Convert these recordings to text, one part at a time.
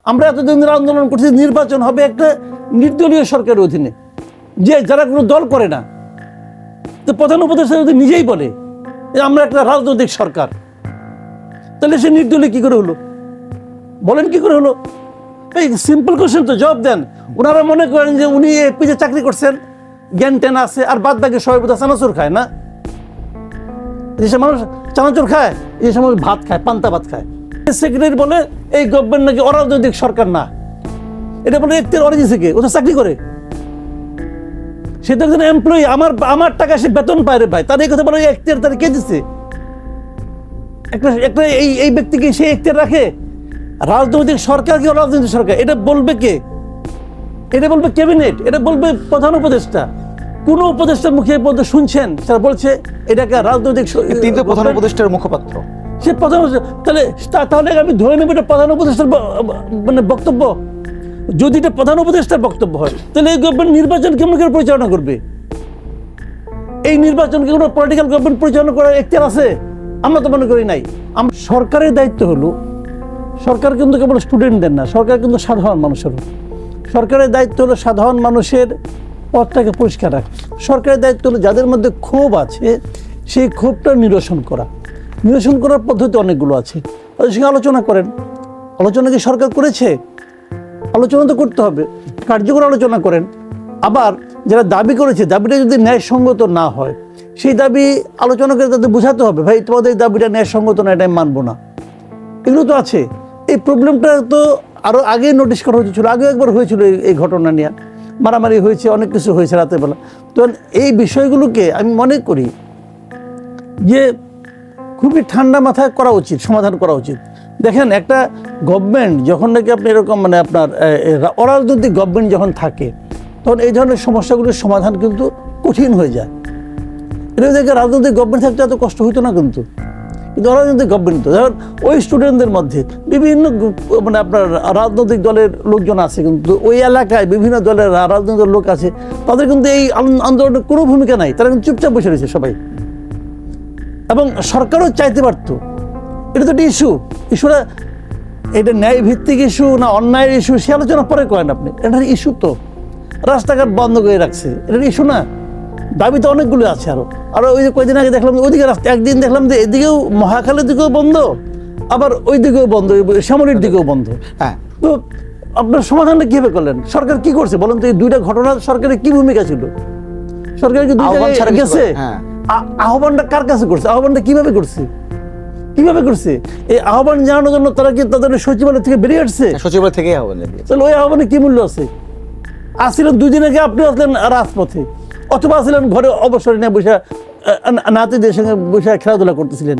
আমরা এতদিন ধরে আন্দোলন করছি নির্বাচন হবে একটা নির্দলীয় সরকারের অধীনে, যে যারা কোনো দল করে না। তো প্রধান উপদেষ্টা যদি নিজেই বলে যে আমরা একটা রাজনৈতিক সরকার, তাহলে সে নির্দলীয় কি করে হলো? বলেন কি করে হলো? এই সিম্পল কোশ্চেন তো জবাব দেন। ওনারা মনে করেন যে উনি এপিতে চাকরি করছেন, জ্ঞান ট্যান আছে, আর বাদ বাকি সবাই বোধহয় চানাচুর খায় না। যেসব মানুষ চানাচুর খায়, যেসব মানুষ ভাত খায়, পান্তা ভাত খায়। সেক্রেটারি বলে এই গভর্নমেন্ট নাকি অরাজনৈতিক সরকার না, এটা বলে এখতিয়ার অরিজিন থেকে, ও তো চাকরি করে, সে তো একজন এমপ্লয়ি, আমার টাকা সে বেতন পায় রে ভাই। তার এই কথা বলে এখতিয়ার তার কে দিচ্ছে? একটা এই ব্যক্তিকে সে এখতিয়ার রাখে? রাজনৈতিক সরকার কি অরাজনৈতিক সরকার এটা বলবে কে? এটা বলবে ক্যাবিনেট, এটা বলবে প্রধান উপদেষ্টা। কোন উপদেষ্টার মুখে বলতে শুনছেন তারা বলছে এটাকে রাজনৈতিক? তিনি তো প্রধান উপদেষ্টার মুখপাত্র। সে প্রধান, তাহলে আমি ধরে নেব এটা প্রধান উপদেষ্টার মানে বক্তব্য। যদি এটা প্রধান উপদেষ্টার বক্তব্য হয়, তাহলে এই গভর্নমেন্ট নির্বাচন কেমন করে পরিচালনা করবে? এই নির্বাচনকে কোনো পলিটিক্যাল গভর্নমেন্ট পরিচালনা করার এখতিয়ার আছে? আমরা তো মনে করি নাই। সরকারের দায়িত্ব হলো, সরকার কিন্তু কেবল স্টুডেন্টদের না, সরকার কিন্তু সাধারণ মানুষের। সরকারের দায়িত্ব হলো সাধারণ মানুষের পথটাকে পরিষ্কার রাখা। সরকারের দায়িত্ব হলো যাদের মধ্যে ক্ষোভ আছে সেই ক্ষোভটা নিরসন করা। নিরসন করার পদ্ধতি অনেকগুলো আছে, তাদের সঙ্গে আলোচনা করেন। আলোচনা কি সরকার করেছে? আলোচনা তো করতে হবে, কার্যকর আলোচনা করেন। আবার যারা দাবি করেছে, দাবিটা যদি ন্যায়সঙ্গত না হয়, সেই দাবি আলোচনা করে তাদের বোঝাতে হবে, ভাই তোমাদের এই দাবিটা ন্যায়সঙ্গত না, এটা আমি মানবো না। এগুলো তো আছে। এই প্রবলেমটা তো আরও আগে নোটিশ করা হয়েছিল, আগেও একবার হয়েছিল এই ঘটনা নিয়ে, মারামারি হয়েছে, অনেক কিছু হয়েছে রাতের বেলা। তো এই বিষয়গুলোকে আমি মনে করি যে খুবই ঠান্ডা মাথায় করা উচিত, সমাধান করা উচিত। দেখেন, একটা গভর্নমেন্ট যখন নাকি আপনি এরকম মানে আপনার অরাজনৈতিক গভর্নমেন্ট যখন থাকে, তখন এই ধরনের সমস্যাগুলোর সমাধান কিন্তু কঠিন হয়ে যায়। এটা দেখে রাজনৈতিক গভর্নমেন্ট থাকতে এত কষ্ট হইতো না, কিন্তু অরাজনৈতিক গভর্নমেন্ট তো ধর ওই স্টুডেন্টদের মধ্যে বিভিন্ন মানে আপনার রাজনৈতিক দলের লোকজন আছে, কিন্তু ওই এলাকায় বিভিন্ন দলের রাজনৈতিক লোক আছে, তাদের কিন্তু এই আন্দোলনের কোনো ভূমিকা নাই, তারা কিন্তু চুপচাপ বসে রয়েছে সবাই। এবং সরকারও চাইতে পারতো। এটা তো একটা ইস্যুটা এটা ন্যায় ভিত্তিক ইস্যু না অন্যায়ের ইস্যু, সে আলোচনা পরে করেন আপনি। এটা ইস্যু তো রাস্তাঘাট বন্ধ করে রাখছে, এটা ইস্যু না? দাবি তো অনেকগুলো আছে। আরো ওই যে কয়েকদিন আগে দেখলাম ওইদিকে রাস্তা, একদিন দেখলাম যে এদিকেও মহাখালের দিকেও বন্ধ, আবার ওই দিকেও বন্ধ, শ্যামলীর দিকেও বন্ধ। হ্যাঁ, তো আপনার সমাধানটা কিভাবে করলেন? সরকার কি করছে বলেন তো? এই দুইটা ঘটনা সরকারের কি ভূমিকা ছিল? সরকার কি গেছে? আহ্বানটা কার কাছে করছে? আহ্বানটা কিভাবে করছে? এই আহ্বান জানানোর জন্য তারা কি তাদের সচিবালয় থেকে বেরিয়ে আসছে? সচিবালয় থেকে আহ্বান জানিয়েছে। তাহলে ওই আহ্বানে কি মূল্য আছে? আসছিলেন 2 দিন আগে, আপনি আসলেন রাজপথে, অথবা আসলেন ঘরে অবসরে নিয়ে বসে নাতিদের সঙ্গে বসে খেলাধুলা করতেছিলেন।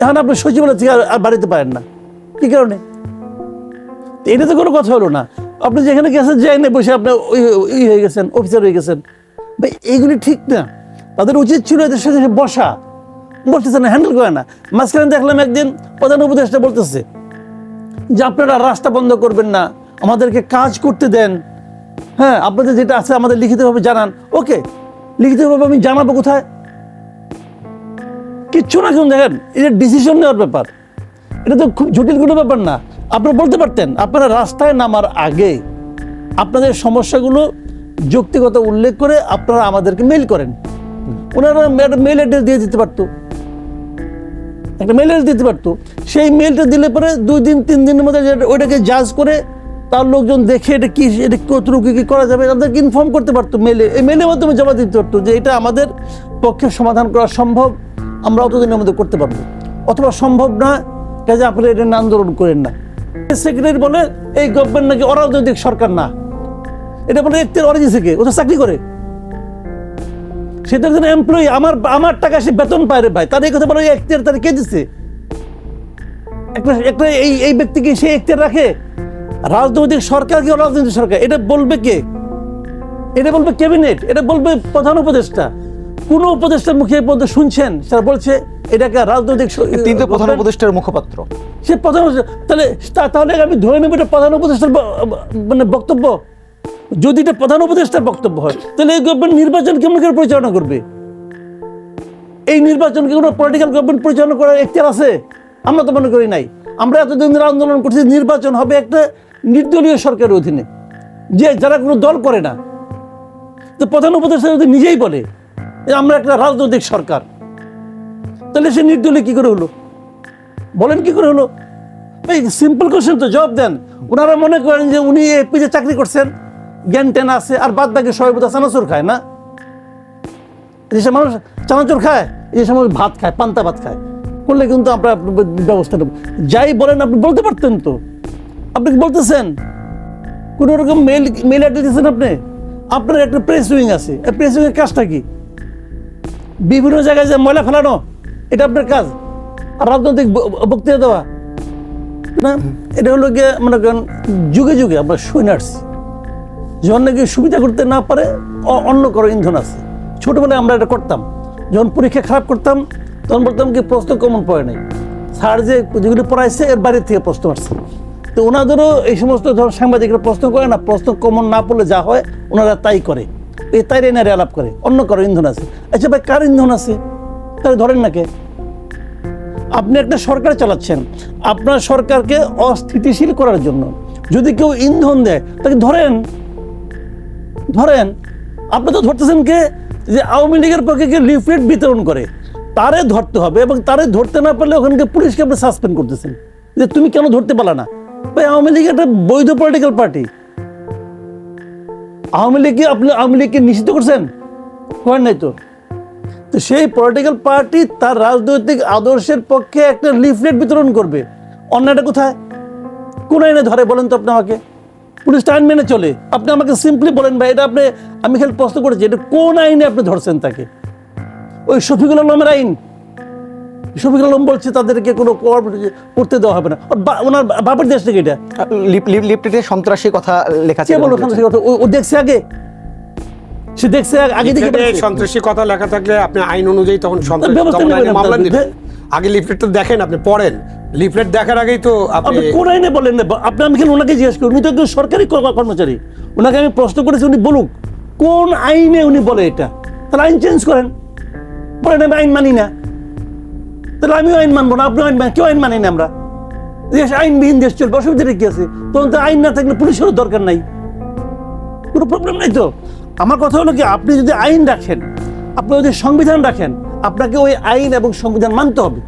এখন আপনি সচিবালয় থেকে আর বাড়িতে পারেন না, কি কারণে? এটা তো কোনো কথা হলো না। আপনি যেখানে গেছেন যাই না, বসে আপনি ওই হয়ে গেছেন, অফিসার হয়ে গেছেন। ভাই এইগুলি ঠিক না। তাদের উচিত ছিল এদের সাথে বসতেছে না, হ্যান্ডেল করে না। মাঝখানে দেখলাম একদিন প্রধান উপদেষ্টা বলতেছে যে আপনারা রাস্তা বন্ধ করবেন না, আমাদেরকে কাজ করতে দেন। হ্যাঁ, আপনাদের যেটা আছে আমাদের লিখিতভাবে জানান। ওকে, লিখিতভাবে আমি জানাবো কোথায়? কিচ্ছু না। কেন দেখেন, এটা ডিসিশন নেওয়ার ব্যাপার, এটা তো খুব জটিল কোনো ব্যাপার না। আপনারা বলতে পারতেন, আপনারা রাস্তায় নামার আগে আপনাদের সমস্যাগুলো যৌক্তিকত উল্লেখ করে আপনারা আমাদেরকে মেইল করেন। ওনারা মেইল অ্যাড্রেস দিয়ে দিতে পারতো, একটা মেইল অ্যাড্রেস দিতে পারতো। সেই মেইলটা দিলে পরে 2 দিন 3 দিনের মধ্যে ওইটাকে জাজ করে তার লোকজন দেখে এটা কতটুকু কি করা যাবে তাদেরকে ইনফর্ম করতে পারতো মেলে। এই মেলের মাধ্যমে জমা দিতে পারতো যে এটা আমাদের পক্ষে সমাধান করা সম্ভব, আমরা অতদিনের মধ্যে করতে পারবো, অথবা সম্ভব না, কাজে আপনি এটা আন্দোলন করেন না। সেক্রেটারি বলে এই গভর্নমেন্ট নাকি অরাজনৈতিক সরকার না, এটা বলে এখতিয়ার অরিজিন থেকে, ও তো চাকরি করে, সে তো একজন এমপ্লয়ি, আমার টাকা সে বেতন পায় রে ভাই। তার এই কথা বলে এখতিয়ার তার কে দিচ্ছে? একটা এই ব্যক্তিকে সে এখতিয়ার রাখে? রাজনৈতিক সরকার কি অরাজনৈতিক সরকার এটা বলবে কে? এটা বলবে ক্যাবিনেট, এটা বলবে প্রধান উপদেষ্টা। কোন উপদেষ্টার মুখে বলতে শুনছেন তারা বলছে এটাকে রাজনৈতিক? তিনি তো প্রধান উপদেষ্টার মুখপাত্র। সে প্রধান, তাহলে আমি ধরে নেব এটা প্রধান উপদেষ্টার মানে বক্তব্য। যদি এটা প্রধান উপদেষ্টার বক্তব্য হয়, তাহলে এই গভর্নমেন্ট নির্বাচন কেমন করে পরিচালনা করবে? এই নির্বাচনকে কোনো পলিটিক্যাল গভর্নমেন্ট পরিচালনা করার এখতিয়ার আছে? আমরা তো মনে করি নাই। আমরা এতদিন ধরে আন্দোলন করছি নির্বাচন হবে একটা নির্দলীয় সরকারের অধীনে, যে যারা কোনো দল করে না। তো প্রধান উপদেষ্টা যদি নিজেই বলে যে আমরা একটা রাজনৈতিক সরকার, তাহলে সে নির্দলীয় কি করে হলো? বলেন কি করে হলো? এই সিম্পল কোশ্চেন, তো জবাব দেন। ওনারা মনে করেন যে উনি এপিতে চাকরি করছেন, জ্ঞান টেন আছে, আর বাদ বাকি সবাই বোধহয় চানাচুর খায় না? যেসব মানুষ চানাচুর খায়, এই সময় ভাত খায়, পান্তা ভাত খায়, করলে কিন্তু আমরা ব্যবস্থা নেব। যাই বলেন আপনি বলতে পারতেন তো, আপনি কি বলতেছেন? কোনো রকম মেল অ্যাড্রেস দিয়েছেন আপনি? আপনার একটা প্রেস উইং আছে, প্রেস উইংয়ের কাজটা কি? বিভিন্ন জায়গায় যে ময়লা ফেলানো, এটা আপনার কাজ? আর রাজনৈতিক বক্তৃতা দেওয়া না, এটা হলো গিয়ে মনে করেন যুগে যুগে আমরা শুনে আসছি, যখন নাকি সুবিধা করতে না পারে অন্য করো ইন্ধন আছে। ছোটবেলায় আমরা এটা করতাম, যখন পরীক্ষা খারাপ করতাম তখন বলতাম কি প্রশ্ন কমন পড়ে নাই, স্যার যে যেগুলো পড়াইছে এর বাইরের থেকে প্রশ্ন আসছে। তো ওনাদেরও এই সমস্ত ধর সাংবাদিকরা প্রশ্ন করে না, প্রশ্ন কমন না পড়লে যা হয় ওনারা তাই করে, এই তাই এনারে আলাপ করে অন্য করো ইন্ধন আছে। আচ্ছা ভাই, কার ইন্ধন আছে? তাহলে ধরেন না কে? আপনি একটা সরকার চালাচ্ছেন, আপনার সরকারকে অস্থিতিশীল করার জন্য যদি কেউ ইন্ধন দেয় তাকে ধরেন। আপনি তো ধরতেছেন কে? যে আওয়ামী লীগের পক্ষে কে লিফলেট বিতরণ করে তারে ধরতে হবে, এবং তারে ধরতে না পারলে ওখানকে পুলিশকে আপনি সাসপেন্ড করতেছেন যে তুমি কেন ধরতে পারলা না? ভাই, আওয়ামী লীগ একটা বৈধ পলিটিক্যাল পার্টি। আওয়ামী লীগকে নিষিদ্ধ করছেন? করেন নাই তো। তো সেই পলিটিক্যাল পার্টি তার রাজনৈতিক আদর্শের পক্ষে একটা লিফলেট বিতরণ করবে, অন্যটা কোথায়? কোন আইনে ধরে বলেন তো আপনি আমাকে? পুলিশ আইন মেনে চলে। আপনি আমাকে সিম্পলি বলেন ভাই, এটা আপনি, আমি খালি প্রশ্ন করেছি, এটা কোন আইনে আপনি ধরছেন তাকে? ওই শফিকুল আলমের আইন? শফিকুল আলম বলছে তাদেরকে কোনো করতে দেওয়া হবে না, ওনার বাপের দেশ থেকে এটা লিফলেটে সন্ত্রাসী কথা লেখা কে বলো? ও দেখছে আগে, সে দেখছে আগে থেকে সন্ত্রাসী কথা লেখা থাকলে আপনি আইন অনুযায়ী তখন ব্যবস্থা নেবেন মামলা দিবেন। আগে লিফলেটটা দেখেন, আপনি পড়েন, লিফলেট দেখার আগেই তো আপনি কোন আইনে বলেন না? আপনি আমি খেলে ওনাকে জিজ্ঞেস করি, উনি তো একজন সরকারি কর্মচারী, ওনাকে আমি প্রশ্ন করেছি, উনি বলুক কোন আইনে উনি বলে এটা। তাহলে আইন চেঞ্জ করেন, বলেন আমি আইন মানি না, তাহলে আমিও আইন মানবো না, আপনিও আইন কেউ আইন মানি না। আমরা দেশ আইনবিহীন দেশ চলবে, অসুবিধাটা কি আছে? তখন তো আইন না থাকলে পুলিশেরও দরকার নাই, কোনো প্রবলেম নাই তো। আমার কথা হলো কি, আপনি যদি আইন রাখেন, আপনি যদি সংবিধান রাখেন, আপনাকে ওই আইন এবং সংবিধান মানতে হবে।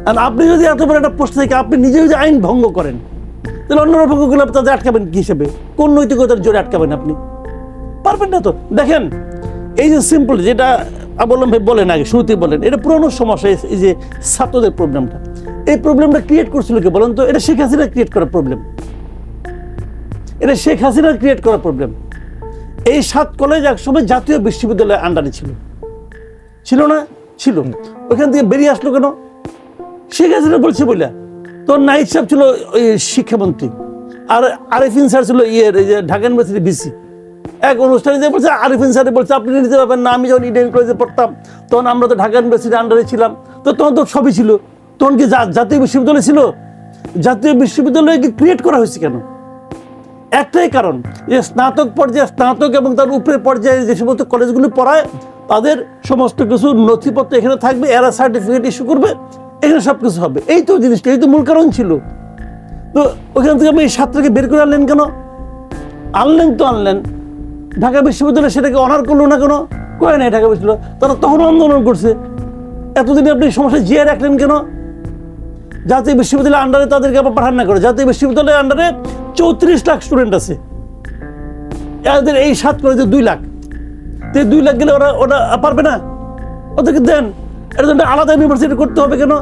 আর আপনি যদি এত বড় একটা পোস্ট থেকে আপনি নিজে যদি আইন ভঙ্গ করেন, তাহলে অন্যরা ভঙ্গ করলে তাদের আটকাবেন কি হিসেবে? কোন নৈতিকতার জোরে আটকাবেন? আপনি পারবেন না তো। দেখেন, এই যে সিম্পল যেটা বললাম ভাই, বলেন আগে শুরুতেই বলেন, এটা পুরনো সমস্যা। এই যে ছাত্রদের প্রবলেমটা, এই প্রবলেমটা ক্রিয়েট করছিল কে বলেন তো? এটা শেখ হাসিনা ক্রিয়েট করা প্রবলেম, এটা শেখ হাসিনা ক্রিয়েট করা প্রবলেম। এই 7 কলেজ একসময় জাতীয় বিশ্ববিদ্যালয়ের আন্ডারে ছিল না? ছিল। ওইখান থেকে বেরিয়ে আসলো কেন? শেখ হাসিনা বলছে বলে। তো নাইট সাহেব ছিল ওই শিক্ষামন্ত্রী, আর আরিফিন স্যার ছিল ঢাকা ইউনিভার্সিটি ভিসি। এক অনুষ্ঠানে যে বলছে, আরিফিন স্যার বলছে আপনি নিতে পারবেন না। আমি যখন ইডেন কলেজে পড়তাম তখন আমরা তো ঢাকা ইউনিভার্সিটির আন্ডারে ছিলাম, তো তখন তো সবই ছিল। তখন কি জাতীয় বিশ্ববিদ্যালয় ছিল? জাতীয় বিশ্ববিদ্যালয়কে ক্রিয়েট করা হয়েছে কেন? একটাই কারণ, যে স্নাতক পর্যায়ে, স্নাতক এবং তার উপরের পর্যায়ে যে সমস্ত কলেজগুলি পড়ায় তাদের সমস্ত কিছু নথিপত্র এখানে থাকবে, এরা সার্টিফিকেট ইস্যু করবে, এখানে সব কিছু হবে। এই তো জিনিসটা, এই তো মূল কারণ ছিল। তো ওখান থেকে আমি এই 7টাকে বের করে আনলেন কেন? আনলেন ঢাকা বিশ্ববিদ্যালয় সেটাকে অনার করলো না কেন? করে নাই ঢাকা বিশ্ববিদ্যালয়, তারা তখন আন্দোলন করছে। এতদিনে আপনি সমস্যা জিয়ে রাখলেন কেন? জাতীয় বিশ্ববিদ্যালয়ের আন্ডারে তাদেরকে আবার পাঠান না করে। জাতীয় বিশ্ববিদ্যালয়ের আন্ডারে 34 লাখ স্টুডেন্ট আছে, এদের এই 7 কলেজে 2 লাখ। 2 লাখ গেলে ওরা পারবে না? ওদেরকে দেন, এর জন্য আলাদা ইউনিভার্সিটি করতে হবে কেন?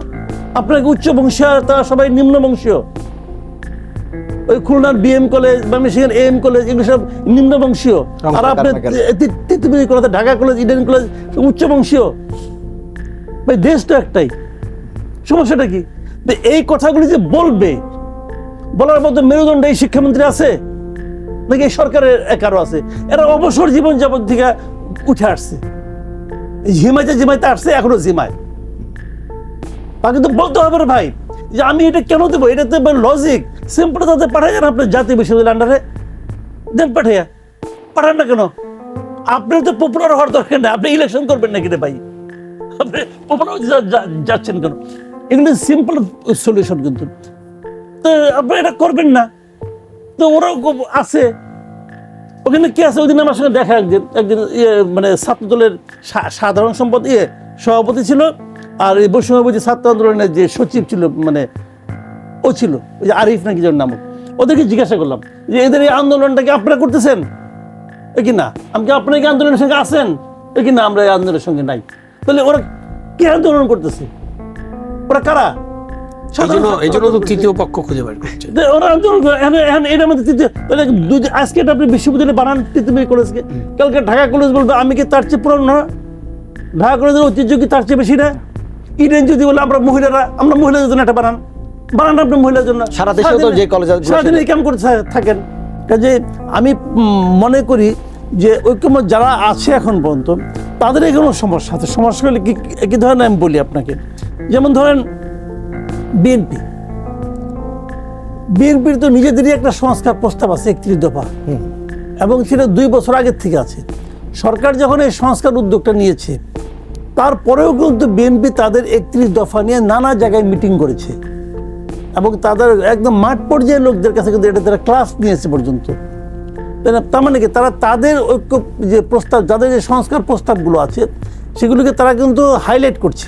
আপনাকে উচ্চ বংশীয়, তারা সবাই নিম্ন বংশীয়। ওই খুলনার বিএম কলেজ বা মিশিগান এম কলেজ এগুলো সব নিম্ন বংশীয়, আর আপনি ঢাকা কলেজ, ইডেন কলেজ উচ্চ বংশীয়। ভাই, দেশ তো একটাই, সমস্যাটা কি? এই কথাগুলি যে বলার মতো মেরুদণ্ড এই শিক্ষামন্ত্রী আছে নাকি এই সরকারের কারো আছে? এরা অবসর জীবন যাপন থেকে উঠে আসছে, ঝিমাইতে আসছে, এখনো ঝিমায়। তাকে তো বলতে হবে রে ভাই, যে আমি এটা কেন দেবো? এটা তো লজিক সিম্পল। তাদের পাঠাই যান আপনার জাতীয় বিশ্ববিদ্যালয়ের আন্ডারে, দেন পাঠান না কেন? আপনার তো পপুলার হওয়ার দরকার নেই, আপনি ইলেকশন করবেন নাকি রে ভাই? আপনি পপুলার যাচ্ছেন কেন? এগুলো সিম্পল সলিউশন কিন্তু। তো আপনারা এটা করবেন না, তো ওরাও আছে ওখানে। কি আছে, ওই দিন আমার সঙ্গে দেখা একদিন মানে ছাত্র দলের সাধারণ সম্পদ সভাপতি ছিল, আর এই বৈষম্যবিরোধী ছাত্র আন্দোলনের যে সচিব ছিল, মানে ও ছিল, ওই যে আরিফ নাকি যার নাম। ওদেরকে জিজ্ঞাসা করলাম যে এদের এই আন্দোলনটাকে আপনারা করতেছেন কি না, আমি কি আপনারা কি আন্দোলনের সঙ্গে আছেন কি না, আমরা এই আন্দোলনের সঙ্গে নাই। তাহলে ওরা কি আন্দোলন করতেছে, ওরা কারা? এই জন্য তো তৃতীয় পক্ষ খুঁজে বের করছে। ওরা আন্দোলন এটার মধ্যে আজকে এটা আপনি বিশ্ববিদ্যালয়ে বানান পৃথিবী কলেজকে, কালকে ঢাকা কলেজ বলবে আমি কি তার চেয়ে পুরনো না, ঢাকা কলেজের ঐতিহ্য কি তার চেয়ে বেশি না? ইডেন যদি বলে আমরা মহিলাদের জন্য একটা বানান আপনি মহিলার জন্য। সারা দেশেও তো যে কলেজ সারাদিন কেমন করে থাকেন? কাজে আমি মনে করি যে ঐক্যমত যারা আছে এখন পর্যন্ত তাদের কোনো সমস্যা আছে। সমস্যা হলে কি ধরেন আমি বলি আপনাকে, যেমন ধরেন বিএনপির তো নিজেদেরই একটা সংস্কার প্রস্তাব আছে 31 দফা, এবং সেটা 2 বছর আগের থেকে আছে। সরকার যখন এই সংস্কার উদ্যোগটা নিয়েছে, তারপরেও কিন্তু বিএনপি তাদের 31 দফা নিয়ে নানা জায়গায় মিটিং করেছে, এবং তাদের একদম মাঠ পর্যায়ের লোকদের কাছে কিন্তু এটা তারা ক্লাস নিয়েছে পর্যন্ত। তার মানে কি, তারা তাদের ঐক্য যে প্রস্তাব, যাদের যে সংস্কার প্রস্তাবগুলো আছে সেগুলোকে তারা কিন্তু হাইলাইট করছে।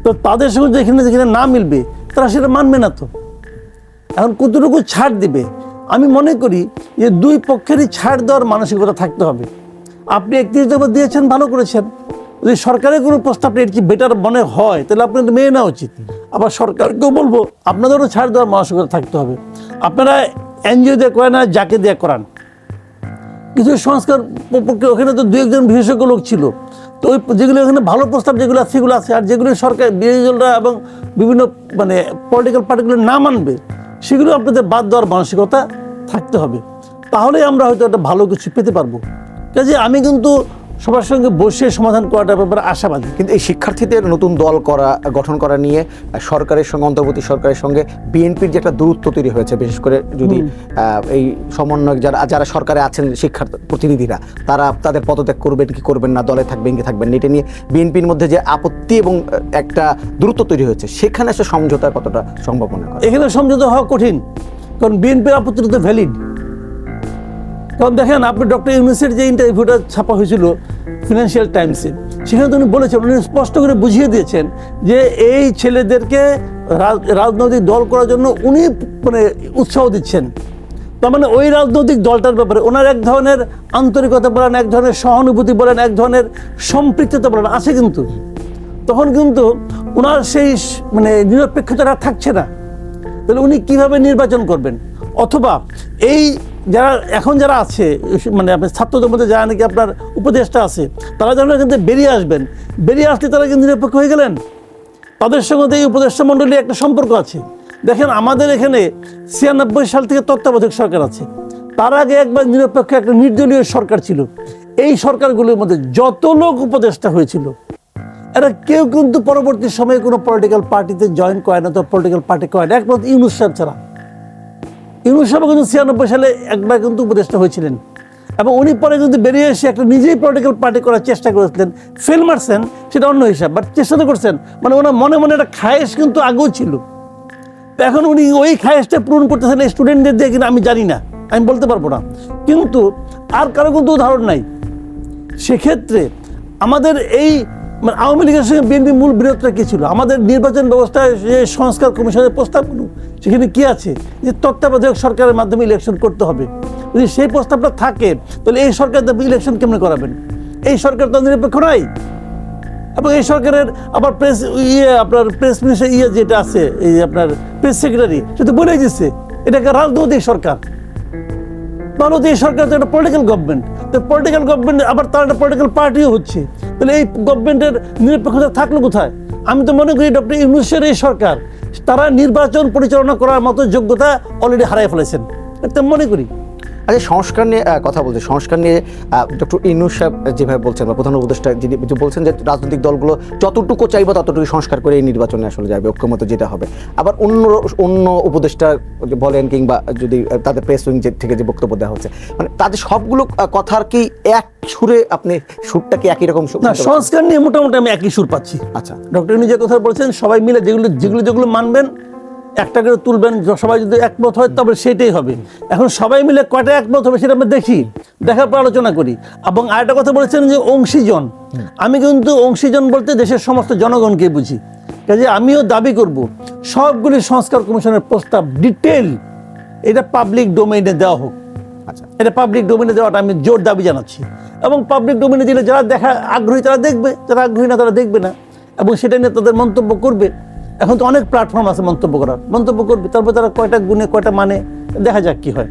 তো তাদের সঙ্গে যেখানে না মিলবে তারা সেটা মানবে না। তো এখন কতটুকু ছাড় দিবে? আমি মনে করি যে 2 পক্ষেরই ছাড় দেওয়ার মানসিকতা থাকতে হবে। আপনি 31 দফা দিয়েছেন, ভালো করেছেন। যদি সরকারের কোনো প্রস্তাবটা এর কি বেটার মনে হয় তাহলে আপনাদের মেনে নেওয়া উচিত। আবার সরকারকেও বলবো আপনাদেরও ছাড় দেওয়ার মানসিকতা থাকতে হবে। আপনারা এনজিও দিয়ে করেন না, যাকে দিয়ে করান, কিছু সংস্কার ওখানে তো 2-1 জন বিশেষজ্ঞ লোক ছিল, তো ওই যেগুলো এখানে ভালো প্রস্তাব যেগুলো আছে সেগুলো আছে, আর যেগুলো সরকার বিরোধী দলরা এবং বিভিন্ন মানে পলিটিক্যাল পার্টিগুলো না মানবে সেগুলো আপনাদের বাদ দেওয়ার মানসিকতা থাকতে হবে। তাহলে আমরা হয়তো একটা ভালো কিছু পেতে পারবো। কাজে আমি কিন্তু সবার সঙ্গে বসে সমাধান করাটার ব্যাপারে আশাবাদী। কিন্তু এই শিক্ষার্থীদের নতুন দল গঠন করা নিয়ে সরকারের সঙ্গে, অন্তর্বর্তী সরকারের সঙ্গে বিএনপির যে একটা দূরত্ব তৈরি হয়েছে, বিশেষ করে যদি এই সমন্বয়ক যারা সরকারে আছেন শিক্ষার প্রতিনিধিরা, তারা তাদের পদত্যাগ করবেন কি করবেন না, দলে থাকবেন কি থাকবেন না, এটা নিয়ে বিএনপির মধ্যে যে আপত্তি এবং একটা দূরত্ব তৈরি হয়েছে, সেখানে আসলে সমঝোতার কতটা সম্ভব মনে হয়? এখানে সমঝোতা হওয়া কঠিন, কারণ বিএনপির আপত্তিটা তো ভ্যালিড। কারণ দেখেন, আপনি ডক্টর ইউনূসের যে ইন্টারভিউটা ছাপা হয়েছিল ফিনান্সিয়াল টাইমসে, সেখানে উনি বলেছেন, উনি স্পষ্ট করে বুঝিয়ে দিয়েছেন যে এই ছেলেদেরকে রাজনৈতিক দল করার জন্য উনি মানে উৎসাহ দিচ্ছেন। তার মানে ওই রাজনৈতিক দলটার ব্যাপারে ওনার এক ধরনের আন্তরিকতা বলেন, এক ধরনের সহানুভূতি বলেন, এক ধরনের সম্পৃক্ততা বলেন আছে। কিন্তু তখন কিন্তু ওনার সেই মানে নিরপেক্ষতাটা থাকছে না। তাহলে উনি কিভাবে নির্বাচন করবেন? অথবা এই যারা আছে মানে আপনার ছাত্রদের মধ্যে যারা নাকি আপনার উপদেষ্টা আছে, তারা যেন কিন্তু বেরিয়ে আসবেন, বেরিয়ে আসলে তারা কিন্তু নিরপেক্ষ হয়ে গেলেন। তাদের সঙ্গে এই উপদেষ্টা মণ্ডলী একটা সম্পর্ক আছে। দেখেন, আমাদের এখানে 96 সাল থেকে তত্ত্বাবধায়ক সরকার আছে, তার আগে একবার নিরপেক্ষ একটা নির্দলীয় সরকার ছিল। এই সরকারগুলোর মধ্যে যত লোক উপদেষ্টা হয়েছিল, এরা কেউ কিন্তু পরবর্তী সময়ে কোনো পলিটিক্যাল পার্টিতে জয়েন করে না, তো পলিটিক্যাল পার্টি করে না, একমাত্র ইউনূস সাহেব ছাড়া। ইউনূস সাহেব কিন্তু 96 সালে একবার কিন্তু উপদেষ্টা হয়েছিলেন, এবং উনি পরে কিন্তু বেরিয়ে এসে একটা নিজেই পলিটিক্যাল পার্টি করার চেষ্টা করেছিলেন, ফেল মারছেন, সেটা অন্য হিসাব, বাট চেষ্টা তো করছেন। মানে ওনার মনে মনে একটা খায়েশ কিন্তু আগেও ছিল। এখন উনি ওই খায়েশটা পূরণ করতেছেন এই স্টুডেন্টদের দিয়ে কিনা আমি জানি না, আমি বলতে পারবো না, কিন্তু আর কারো কিন্তু উদাহরণ নাই। সেক্ষেত্রে আমাদের এই মানে আওয়ামী লীগের সঙ্গে বিএনপি মূল বিরোধটা কী ছিল? আমাদের নির্বাচন ব্যবস্থায় যে সংস্কার কমিশনের প্রস্তাবগুলো, সেখানে কি আছে যে তত্ত্বাবধায়ক সরকারের মাধ্যমে ইলেকশন করতে হবে। যদি সেই প্রস্তাবটা থাকে তাহলে এই সরকার ইলেকশন কেমনে করাবেন? এই সরকার তো নিরপেক্ষ নয়। এবং এই সরকারের আবার আপনার প্রেস মিনিস্টার যেটা আছে, এই আপনার প্রেস সেক্রেটারি, সে তো বলেই দিচ্ছে এটা একটা রাজনৈতিক সরকার। তাহলে এই সরকার তো একটা পলিটিক্যাল গভর্নমেন্ট, তো পলিটিক্যাল গভর্নমেন্ট আবার তার একটা পলিটিক্যাল পার্টিও হচ্ছে, তাহলে এই গভর্নমেন্টের নিরপেক্ষতা থাকলো কোথায়? আমি তো মনে করি ডক্টর ইউনূসের এই সরকার, তারা নির্বাচন পরিচালনা করার মতো যোগ্যতা অলরেডি হারিয়ে ফেলেছেন, এটা মনে করি। আচ্ছা, সংস্কার নিয়ে কথা বলছে, সংস্কার নিয়ে ডক্টর ইউনূস সাহেব যেভাবে বলছেন বা প্রধান উপদেষ্টা যিনি বলছেন যে রাজনৈতিক দলগুলো যতটুকু চাইবে ততটুকু সংস্কার করে এই নির্বাচনে আসলে যাবে, ঐক্যমত যেটা হবে। আবার অন্য উপদেষ্টা বলেন কিংবা যদি তাদের প্রেস উইং থেকে যে বক্তব্য দেওয়া হচ্ছে, মানে তাদের সবগুলো কথার কি এক সুরে আপনি সুরটা কি একই রকম না, সংস্কার নিয়ে মোটামুটি আমি একই সুর পাচ্ছি। আচ্ছা, ডক্টর ইউনূস যে কথা বলছেন, সবাই মিলে যেগুলো মানবেন একটা করে তুলবেন, সবাই যদি একমত হয় তবে সেটাই হবে। এখন সবাই মিলে কয়টা একমত হবে সেটা আমরা দেখি, দেখার পর আলোচনা করি। এবং আরেকটা কথা বলেছেন যে অংশীজন, আমি কিন্তু অংশীজন বলতে দেশের সমস্ত জনগণকে বুঝি। কাজে আমিও দাবি করব সবগুলি সংস্কার কমিশনের প্রস্তাব ডিটেল এটা পাবলিক ডোমেইনে দেওয়া হোক। আচ্ছা, এটা পাবলিক ডোমেইনে দেওয়াটা আমি জোর দাবি জানাচ্ছি। এবং পাবলিক ডোমেইনে দিলে যারা দেখা আগ্রহী তারা দেখবে, যারা আগ্রহী না তারা দেখবে না, এবং সেটা নিয়ে তাদের মন্তব্য করবে। এখন তো অনেক প্ল্যাটফর্ম আছে মন্তব্য করার, মন্তব্য করবে, তারপর তারা কয়টা গুণে কয়টা মানে দেখা যাক কি হয়।